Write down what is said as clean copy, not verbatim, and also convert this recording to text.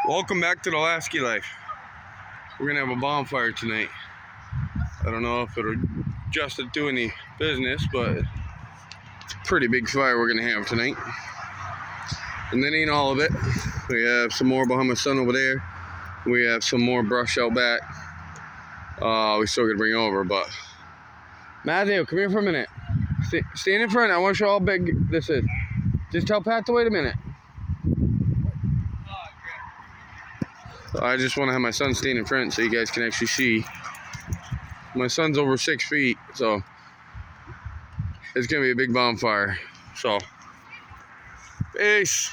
Welcome back to the Laskey life. We're gonna have a bonfire tonight. I don't know if it'll just do any business, but it's a pretty big fire we're gonna have tonight. And that ain't all of it. We have some more behind my son over there. We have some more brush out back. We still gotta bring over, but Matthew, come here for a minute. Stand in front. I want to show how big this is. Just tell Pat to wait a minute. I just want to have my son stand in front so you guys can actually see. My son's over 6 feet, so it's gonna be a big bonfire. So, peace.